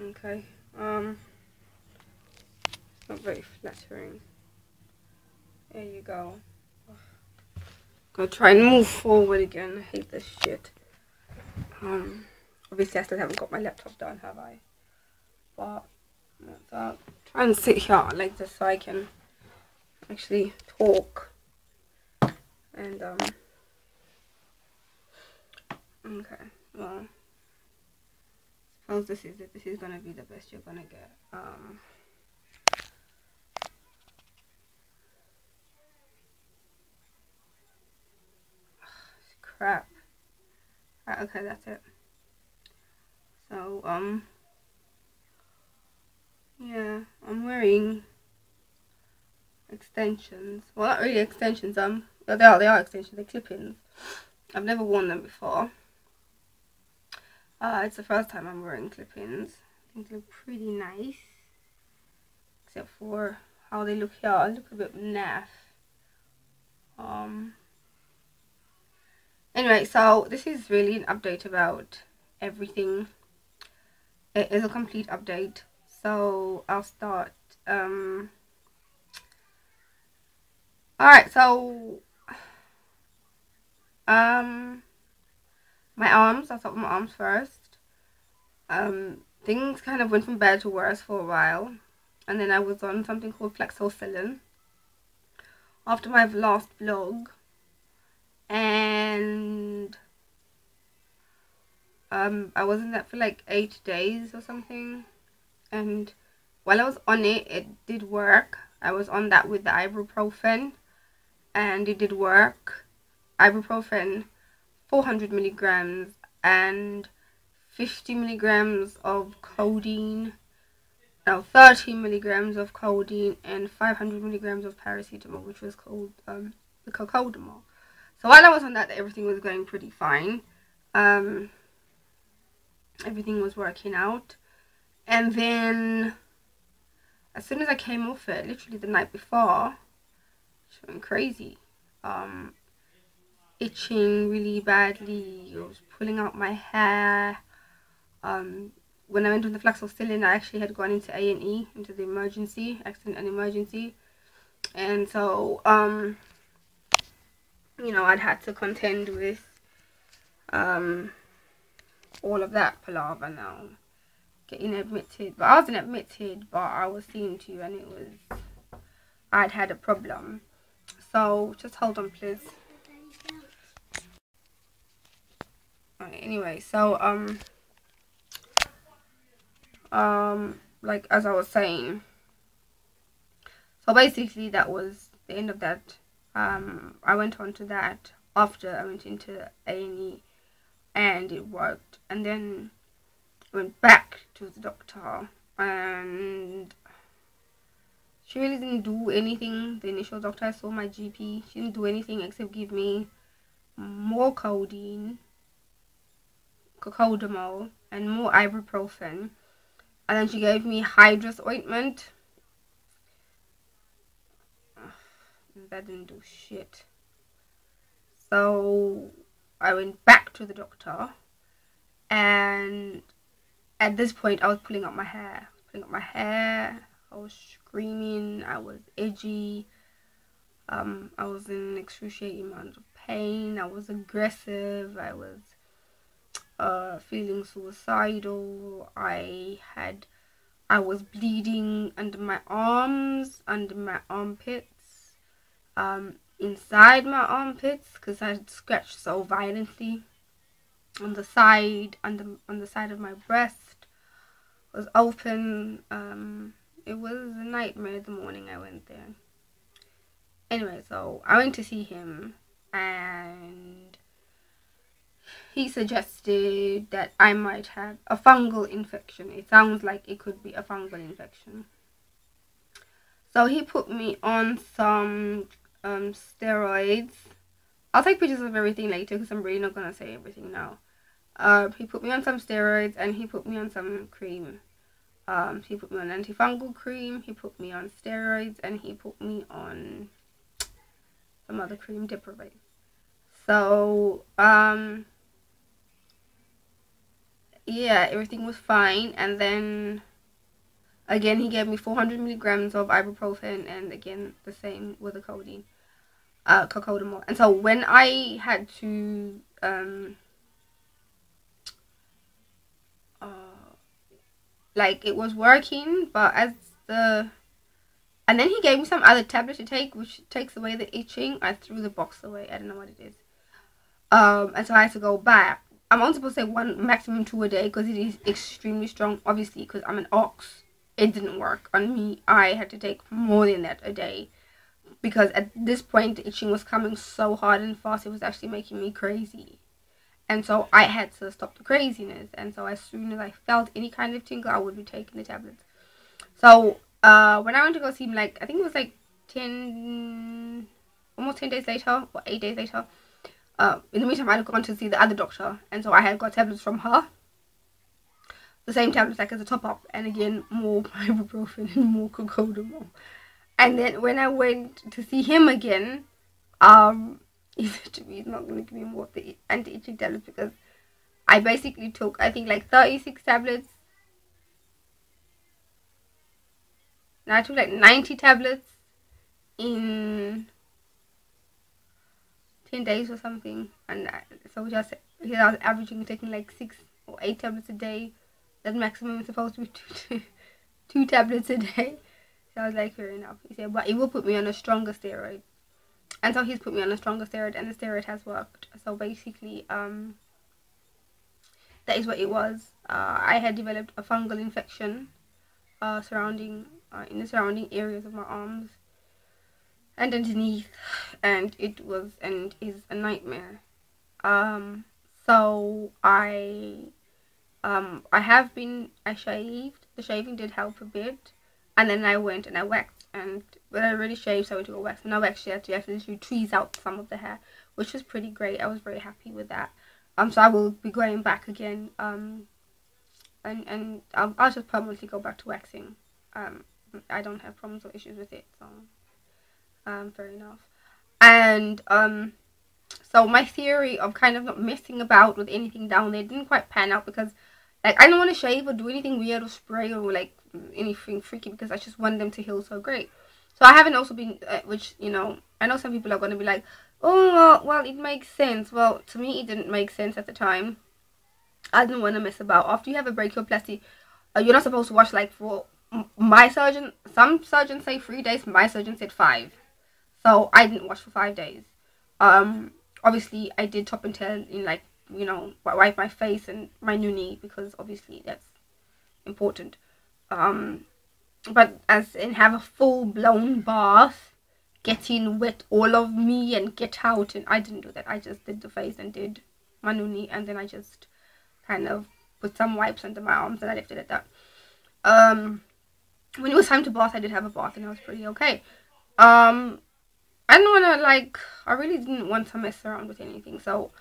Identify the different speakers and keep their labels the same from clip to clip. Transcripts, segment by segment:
Speaker 1: Okay. It's not very flattering. There you go. Gonna try and move forward again. I hate this shit. Obviously I still haven't got my laptop done, have I? But so try and sit here like this so I can actually talk. And okay, well, suppose this is it. This is gonna be the best you're gonna get. Crap. Right, okay, that's it. So yeah, I'm wearing extensions. Well, not really extensions. Well, they are extensions. They're clip-ins. I've never worn them before. It's the first time I'm wearing clip-ins. I think they look pretty nice, except for how they look here. I look a bit naff. Anyway, so this is really an update about everything. It is a complete update. So I'll start. Alright, so my arms. I'll start with my arms first. Things kind of went from bad to worse for a while, and then I was on something called flexocillin after my last vlog, and I was in that for like 8 days or something, and while I was on it, it did work. I was on that with the ibuprofen, and it did work. Ibuprofen, 400 milligrams, and 50 milligrams of codeine. Now 30 milligrams of codeine and 500 milligrams of paracetamol, which was called the cocodamol. So while I was on that, everything was going pretty fine. Everything was working out, and then as soon as I came off it, literally the night before, it went crazy. Itching really badly. It was pulling out my hair. When I went on the flexocillin, I actually had gone into A&E, into the emergency, accident and emergency, and so you know, I'd had to contend with all of that palaver now, getting admitted. But I wasn't admitted, but I was seen to, and it was, I'd had a problem. So just hold on, please. Alright, anyway, so like as I was saying, so basically that was the end of that. I went on to that after I went into A&E, and it worked, and then I went back to the doctor, and she really didn't do anything. The initial doctor I saw, my GP, she didn't do anything except give me more codeine, cocodamol, and more ibuprofen, and then she gave me hydrous ointment. That didn't do shit. So I went back to the doctor, and at this point I was pulling up my hair. I was screaming. I was edgy. I was in excruciating amounts of pain. I was aggressive. I was feeling suicidal. I was bleeding under my arms, under my armpits, inside my armpits, because I had scratched so violently. On the side, on the side of my breast was open. It was a nightmare the morning I went there. Anyway, so I went to see him, and he suggested that I might have a fungal infection. It sounds like it could be a fungal infection. So he put me on some steroids. I'll take pictures of everything later because I'm really not going to say everything now. He put me on some steroids, and he put me on some cream. He put me on antifungal cream, he put me on steroids, and he put me on some other cream, Depravate. So yeah, everything was fine. And then again, he gave me 400 milligrams of ibuprofen, and again, the same with the codeine, cocodamol. And so when I had to, like, it was working, but as the, and then he gave me some other tablet to take, which takes away the itching. I threw the box away. I don't know what it is. And so I had to go back. I'm only supposed to say one, maximum two a day, because it is extremely strong. Obviously, because I'm an ox, it didn't work on me. I had to take more than that a day, because at this point the itching was coming so hard and fast, it was actually making me crazy. And so I had to stop the craziness. And so as soon as I felt any kind of tingle, I would be taking the tablets. So when I went to go see him, like, I think it was like almost 10 days later, or 8 days later, in the meantime I had gone to see the other doctor, and so I had got tablets from her, the same tablets like as a top up, and again more ibuprofen and more cocodamol. And then when I went to see him again, he said to me he's not going to give me more of the anti-itching tablets, because I basically took, I think, like 36 tablets. And I took like 90 tablets in 10 days or something. And so I was averaging taking like 6 or 8 tablets a day. That maximum is supposed to be two tablets a day. So I was like, fair enough. He said, but it will put me on a stronger steroid. And so he's put me on a stronger steroid, and the steroid has worked. So basically, that is what it was. I had developed a fungal infection in the surrounding areas of my arms and underneath, and it was and is a nightmare. So I shaved. The shaving did help a bit, and then I went and I waxed, but I already shaved, so I went to go wax, and I actually had to actually tweeze out some of the hair, which was pretty great. I was very happy with that. So I will be going back again, and I'll just permanently go back to waxing. I don't have problems or issues with it, so fair enough. And so my theory of kind of not messing about with anything down there didn't quite pan out, because like I don't want to shave or do anything weird or spray or like anything freaky, because I just want them to heal so great. So I haven't also been, which, you know, I know some people are going to be like, oh, well, it makes sense. Well, to me, it didn't make sense at the time. I didn't want to mess about. After you have a brachioplasty, you're not supposed to wash, like, for my surgeon. Some surgeons say 3 days. My surgeon said 5. So I didn't wash for 5 days. Obviously, I did top and tail in, like, you know, wipe my face and my nuni, because obviously that's important. But as in have a full-blown bath, get in, wet all of me and get out, and I didn't do that. I just did the face and did my nuni, and then I just kind of put some wipes under my arms, and I left it at that. When it was time to bath, I did have a bath, and I was pretty okay. I didn't want to, like, I really didn't want to mess around with anything, so,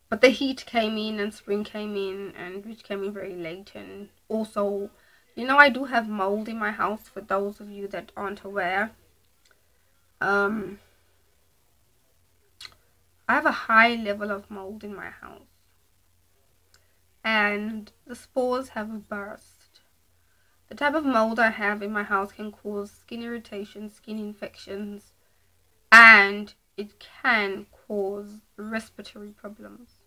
Speaker 1: but the heat came in, and spring came in, and which came in very late, and also, you know, I do have mold in my house, for those of you that aren't aware. I have a high level of mold in my house, and the spores have burst. The type of mold I have in my house can cause skin irritation, skin infections, and it can cause respiratory problems.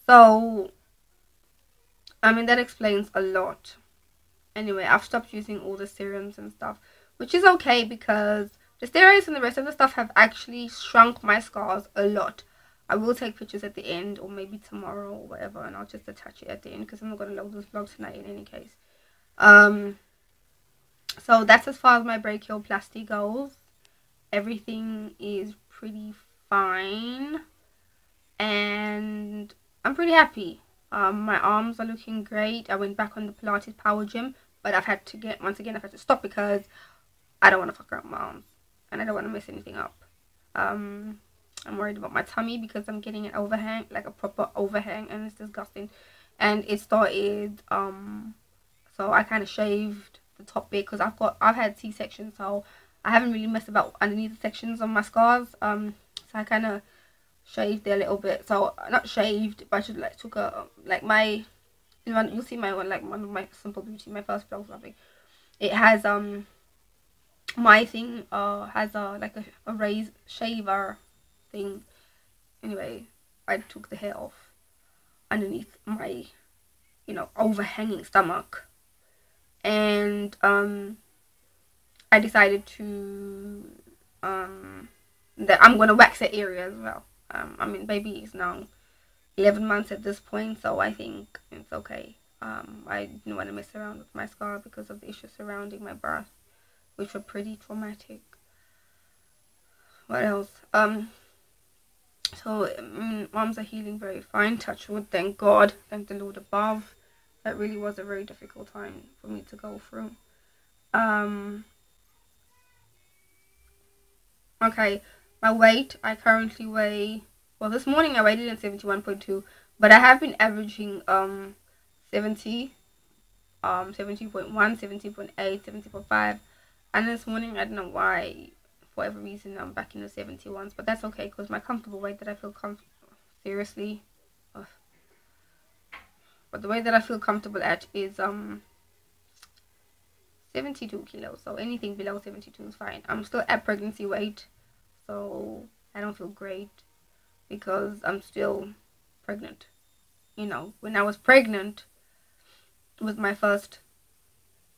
Speaker 1: So, I mean, that explains a lot. Anyway, I've stopped using all the serums and stuff, which is okay, because the steroids and the rest of the stuff have actually shrunk my scars a lot. I will take pictures at the end, or maybe tomorrow or whatever, and I'll just attach it at the end, because I'm not going to load this vlog tonight in any case. So that's as far as my brachioplasty goes. Everything is pretty fine, and I'm pretty happy. My arms are looking great. I went back on the Pilates power gym, but I've had to once again I've had to stop, because I don't want to fuck around my arms, and I don't want to mess anything up. I'm worried about my tummy, because I'm getting an overhang, like a proper overhang, and it's disgusting. And it started, so I kind of shaved the top bit, because I've had C-section, so I haven't really messed about underneath the sections of my scars. So I kind of shaved there a little bit. So not shaved, but I just like took a, like, my you'll see my one, like one of my Simple Beauty, my first vlog, something. It has my thing has a like a raise shaver thing. Anyway, I took the hair off underneath my, you know, overhanging stomach, and I decided to that I'm gonna wax that area as well. I mean, baby is now 11 months at this point, so I think it's okay. I didn't want to mess around with my scar because of the issues surrounding my birth, which were pretty traumatic. What else? So arms are healing very fine, touch wood, thank God, thank the Lord above. That really was a very difficult time for me to go through. Okay, my weight, I currently weigh, well, this morning I weighed in at 71.2, but I have been averaging 70, 70.1, 70.8, 70.5, and this morning, I don't know why, for whatever reason, I'm back in the 71s, but that's okay, because my comfortable weight that I feel seriously, but the weight that I feel comfortable at is 72 kilos, so anything below 72 is fine. I'm still at pregnancy weight, so I don't feel great because I'm still pregnant. You know, when I was pregnant with my first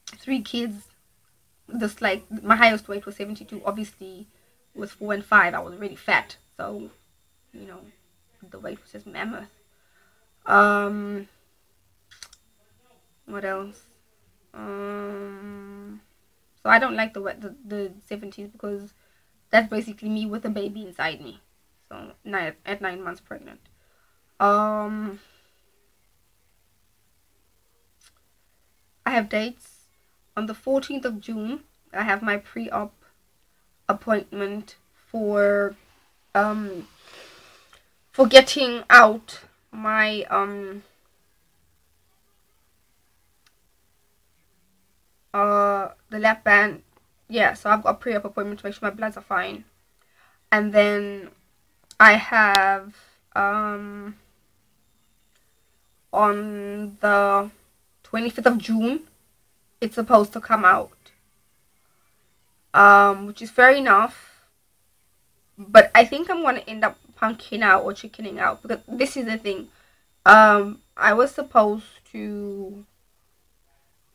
Speaker 1: 3 kids, this, like, my highest weight was 72. Obviously with 4 and 5 I was really fat, so you know, the weight was just mammoth. What else? So I don't like the 70s because that's basically me with a baby inside me. So at 9 months pregnant. I have dates. On the 14th of June, I have my pre-op appointment for getting out my the lap band. Yeah, so I've got a pre-op appointment to make sure my bloods are fine. And then I have on the 25th of June it's supposed to come out, which is fair enough, but I think I'm gonna end up punking out or chickening out, because this is the thing. I was supposed to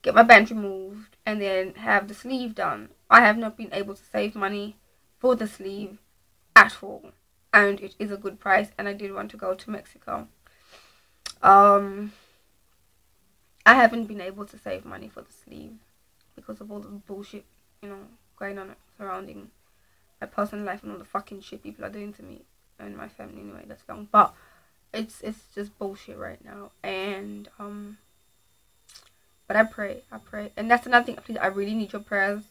Speaker 1: get my band removed and then have the sleeve done. I have not been able to save money for the sleeve at all, and it is a good price, and I did want to go to Mexico. I haven't been able to save money for the sleeve because of all the bullshit, you know, going on surrounding my personal life and all the fucking shit people are doing to me and my family. Anyway, that's long, but it's just bullshit right now. And but I pray, and that's another thing. Please, I really need your prayers,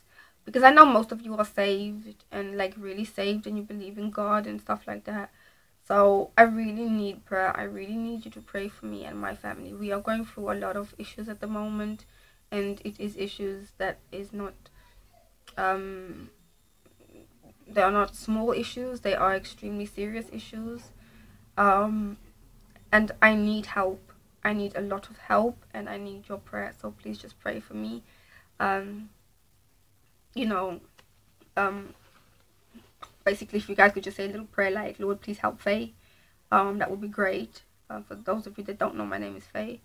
Speaker 1: because I know most of you are saved and like really saved, and you believe in God and stuff like that. So I really need prayer. I really need you to pray for me and my family. We are going through a lot of issues at the moment, and it is issues that is not they are not small issues. They are extremely serious issues, and I need help. I need a lot of help, and I need your prayer. So please just pray for me. You know, basically, if you guys could just say a little prayer like, Lord, please help Faye, that would be great. For those of you that don't know, my name is Faye.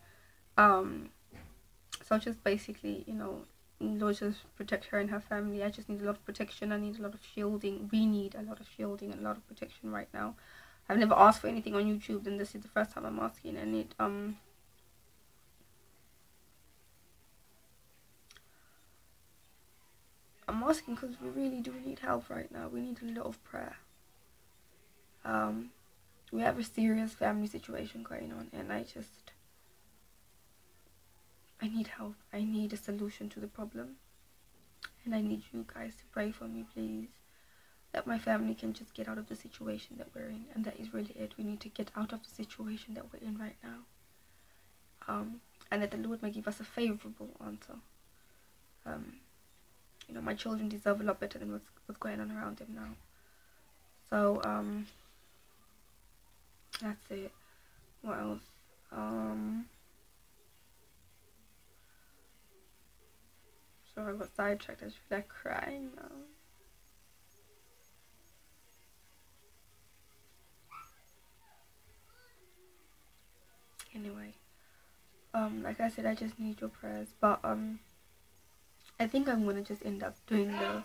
Speaker 1: So just basically, you know, Lord, just protect her and her family. I just need a lot of protection. I need a lot of shielding. We need a lot of shielding and a lot of protection right now. I've never asked for anything on YouTube, and this is the first time I'm asking, and it I'm asking because we really do need help right now. We need a lot of prayer. We have a serious family situation going on, and I need help. I need a solution to the problem, and I need you guys to pray for me, please, that my family can just get out of the situation that we're in. And that is really it. We need to get out of the situation that we're in right now, and that the Lord may give us a favorable answer. You know, my children deserve a lot better than what's going on around them now. So that's it. What else? So I got sidetracked. I just feel like crying now. Anyway, like I said, I just need your prayers. But I think I'm gonna just end up doing the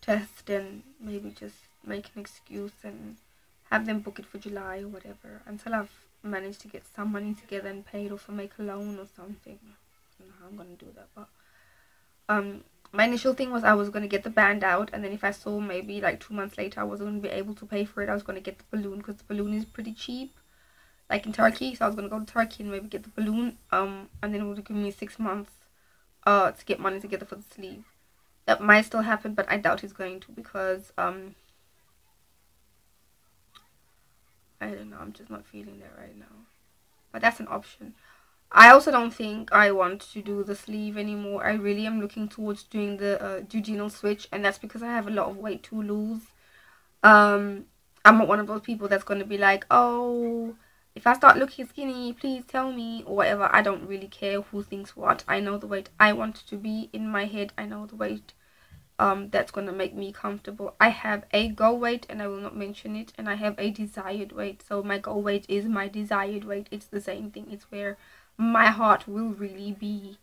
Speaker 1: test and maybe just make an excuse and have them book it for July or whatever until I've managed to get some money together and pay it off or make a loan or something. I don't know how I'm gonna do that, but my initial thing was I was gonna get the band out, and then if I saw maybe like 2 months later I wasn't gonna be able to pay for it, I was gonna get the balloon because the balloon is pretty cheap, like in Turkey. So I was gonna go to Turkey and maybe get the balloon, and then it would give me 6 months to get money together for the sleeve. That might still happen, but I doubt it's going to, because I don't know, I'm just not feeling that right now. But that's an option. I also don't think I want to do the sleeve anymore. I really am looking towards doing the duodenal switch, and that's because I have a lot of weight to lose. I'm not one of those people that's going to be like, oh, if I start looking skinny, please tell me, or whatever. I don't really care who thinks what. I know the weight I want to be in my head. I know the weight that's going to make me comfortable. I have a goal weight, and I will not mention it, and I have a desired weight. So my goal weight is my desired weight. It's the same thing. It's where my heart will really be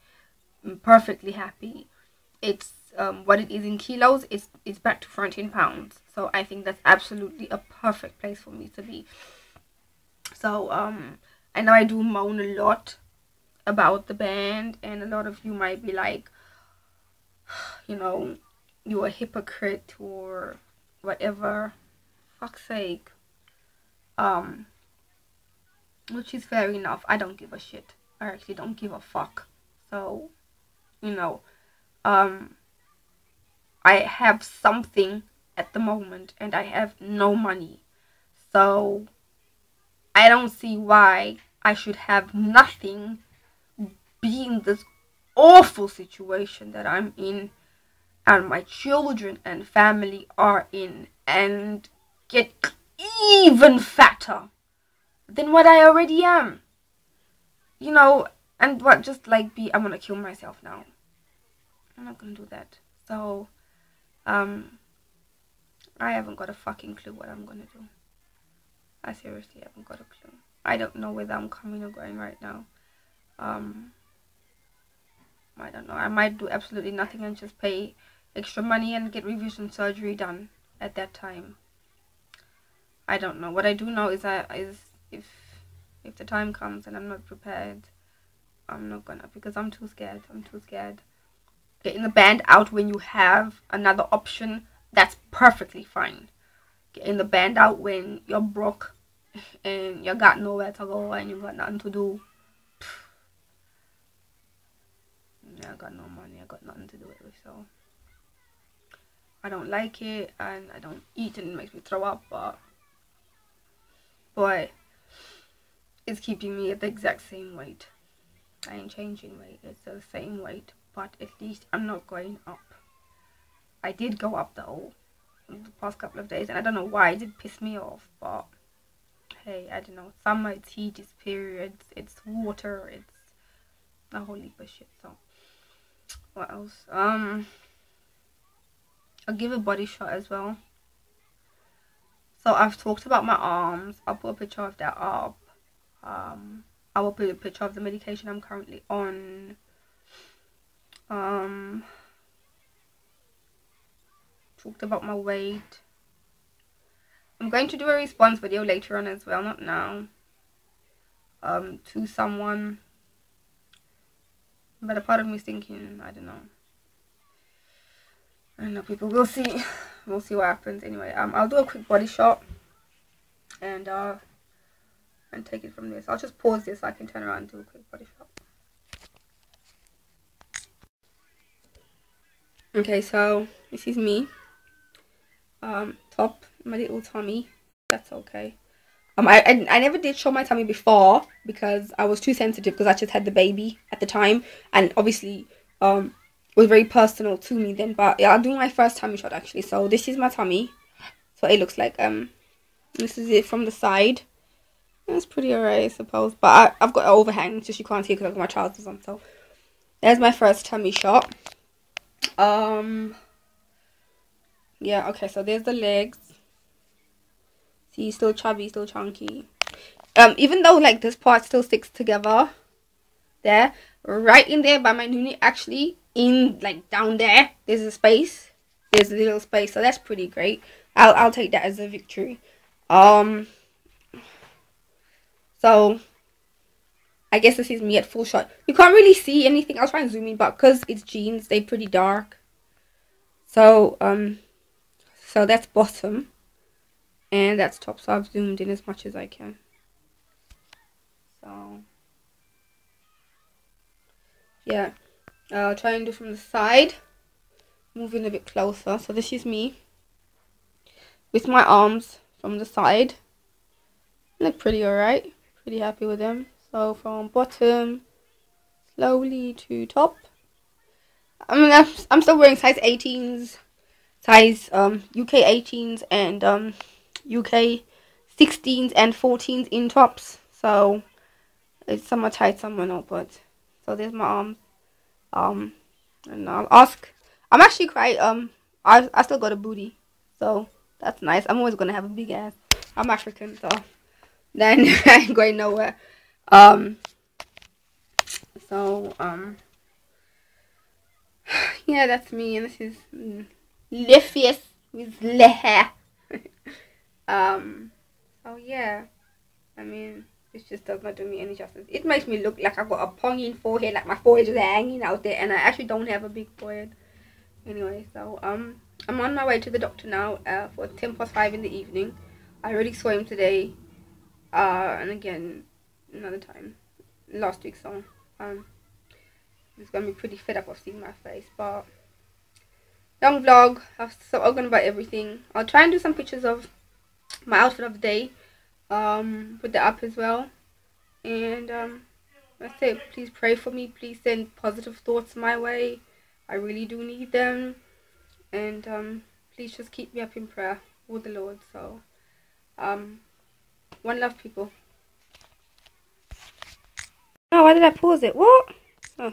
Speaker 1: perfectly happy. It's what it is in kilos. It's back to front in pounds. So I think that's absolutely a perfect place for me to be. So I know I do moan a lot about the band, and a lot of you might be like, you know, you're a hypocrite or whatever. Fuck's sake. Which is fair enough. I don't give a shit. I actually don't give a fuck. So, you know, I have something at the moment and I have no money. So, I don't see why I should have nothing, being this awful situation that I'm in and my children and family are in, and get even fatter than what I already am. You know, and what, just like I'm gonna kill myself now. I'm not gonna do that. So, I haven't got a fucking clue what I'm gonna do. I seriously haven't got a clue. I don't know whether I'm coming or going right now. I don't know. I might do absolutely nothing and just pay extra money and get revision surgery done at that time. I don't know. What I do know is if the time comes and I'm not prepared, I'm not gonna, because I'm too scared. I'm too scared. Getting the band out when you have another option, that's perfectly fine. Getting the band out when you're broke and you got nowhere to go and you got nothing to do. I got no money. I got nothing to do it with, so I don't like it, and I don't eat, and it makes me throw up. But boy, it's keeping me at the exact same weight. I ain't changing weight. It's the same weight, but at least I'm not going up. I did go up though in the past couple of days, and I don't know why. It did piss me off, but hey, I don't know. Summer, it's heat, it's periods, it's water, it's a whole heap of shit. So what else? I'll give a body shot as well. So I've talked about my arms. I'll put a picture of that up. I will put a picture of the medication I'm currently on. Talked about my weight. I'm going to do a response video later on as well, not now. To someone. But a part of me is thinking, I don't know. I don't know, people. We'll see. We'll see what happens. Anyway, I'll do a quick body shot and take it from there. So I'll just pause this so I can turn around and do a quick body shot. Okay, so this is me. Top, my little tummy. That's okay. I never did show my tummy before because I was too sensitive, because I just had the baby at the time, and obviously it was very personal to me then. But yeah, I'll do my first tummy shot actually. So this is my tummy. So it looks like this is it from the side. It's pretty alright, I suppose, but I've got an overhang, just you can't see because I've got my trousers on. So there's my first tummy shot. Yeah, okay, so there's the legs. See, still chubby, still chunky. Even though like this part still sticks together, there, right in there by my noonie, actually in like down there, there's a space. There's a little space, so that's pretty great. I'll take that as a victory. So I guess this is me at full shot. You can't really see anything. I'll try and zoom in, but because it's jeans, they're pretty dark. So so that's bottom, and that's top. So I've zoomed in as much as I can. So yeah, I'll try and do from the side, moving a bit closer. So this is me with my arms from the side. Look pretty alright. Pretty happy with them. So from bottom slowly to top. I mean, I'm still wearing size 18s, size UK 18s and UK 16s and 14s in tops. So it's some are tight, some are not. But so there's my arms. And I'll ask. I'm actually quite I still got a booty, so that's nice. I'm always gonna have a big ass. I'm African, so then I ain't going nowhere. So yeah, that's me, and this is Lifius with le hair. So yeah, I mean, this just does not do me any justice. It makes me look like I've got a ponging forehead, like my forehead is hanging out there, and I actually don't have a big forehead. Anyway, so I'm on my way to the doctor now for 5:10 in the evening. I already saw him today, and again another time last week. So he's gonna be pretty fed up of seeing my face. But long vlog. I've spoken about everything. I'll try and do some pictures of my outfit of the day. Put that up as well. And that's it. Please pray for me. Please send positive thoughts my way. I really do need them. And please just keep me up in prayer with the Lord. So one love, people. Oh, why did I pause it? What? Oh.